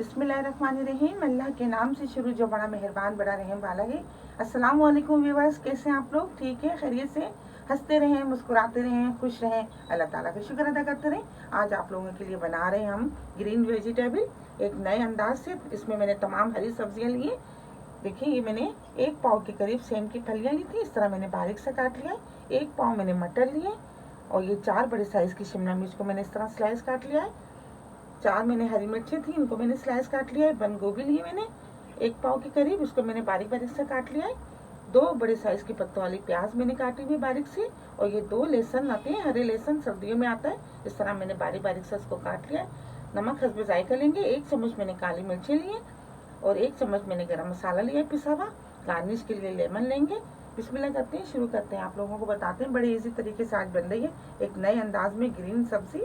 बिस्मिल्लाहिर्रहमानिर्रहीम। अल्लाह के नाम से शुरू जो बड़ा मेहरबान बड़ा रहम वाला है। अस्सलाम वालेकुम व्यूअर्स, कैसे हैं आप लोग? ठीक है, खैरियत से? हंसते रहें, मुस्कुराते रहें, खुश रहें, अल्लाह ताला का शुक्र अदा करते रहें। आज आप लोगों के लिए बना रहे हैं हम ग्रीन वेजिटेबल एक नए अंदाज से। इसमें मैंने तमाम हरी सब्जियां ली है। देखिए, ये मैंने 1 पाव के करीब सेम की फलियाँ ली थी, इस तरह मैंने बारीक से काट लिया है। 1 पाव मैंने मटर लिए और ये 4 बड़े साइज़ की शिमला मिर्च को मैंने इस तरह स्लाइस काट लिया है। 4 मैंने हरी मिर्चें थी, इनको मैंने स्लाइस काट लिया है। बंद गोभी लिए मैंने 1 पाव के करीब, उसको मैंने बारीक बारीक से काट लिया है। 2 बड़े साइज़ की पत्तों वाली प्याज मैंने काटी हुई बारीक से, और ये 2 लहसुन आते हैं, हरे लहसुन सर्दियों में आता है, इस तरह मैंने बारीक बारीक से उसको काट लिया है। नमक हस्बे जायका लेंगे। 1 चम्मच मैंने काली मिर्चें लिए और 1 चम्मच मैंने गरम मसाला लिया पिसा हुआ। गार्निश के लिए लेमन लेंगे। बिस्मिल्लाह करते हैं, शुरू करते हैं। आप लोगों को बताते हैं, बड़े इजी तरीके से आज बन रही है एक नए अंदाज में ग्रीन सब्जी।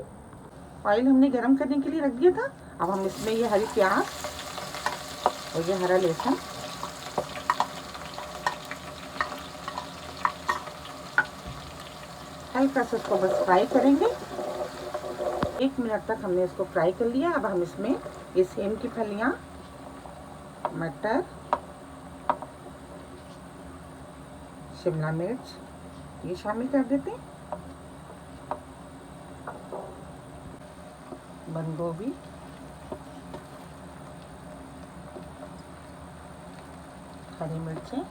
ऑयल हमने गरम करने के लिए रख दिया था। अब हम इसमें ये हरी प्याज और ये हरा लहसुन हल्का सा इसको बस फ्राई करेंगे। 1 मिनट तक हमने इसको फ्राई कर लिया। अब हम इसमें ये सेम की फलियां, मटर, शिमला मिर्च ये शामिल कर देते हैं। बंद गोभी, हरी मिर्चें,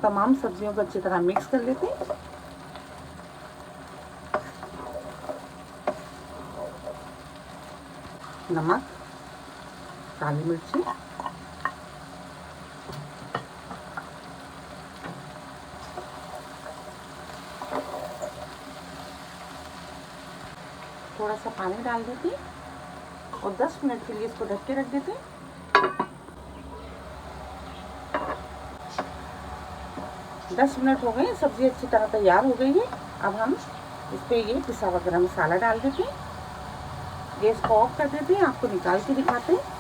तमाम सब्जियों को अच्छी तरह मिक्स कर लेते हैं। नमक, काली मिर्ची, थोड़ा सा पानी डाल देते हैं और 10 मिनट के लिए इसको ढक के रख देते हैं। 10 मिनट हो गए, सब्जी अच्छी तरह तैयार हो गई है। अब हम इस पर ये पिसा हुआ गरम मसाला डाल देते हैं। गैस को ऑफ कर देते हैं, आपको निकाल के दिखाते हैं।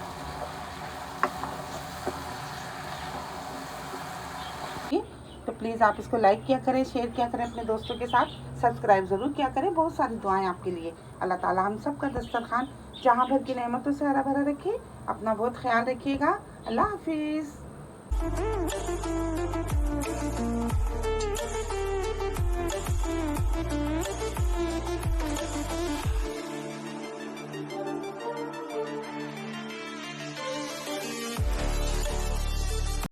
तो प्लीज़ आप इसको लाइक किया करें, शेयर किया करें अपने दोस्तों के साथ, सब्सक्राइब ज़रूर किया करें। बहुत सारी दुआएं आपके लिए। अल्लाह ताला हम सब का दस्तरखान जहाँ भर की नेमतों से हरा भरा रखे। अपना बहुत ख्याल रखिएगा। अल्लाह हाफिज़।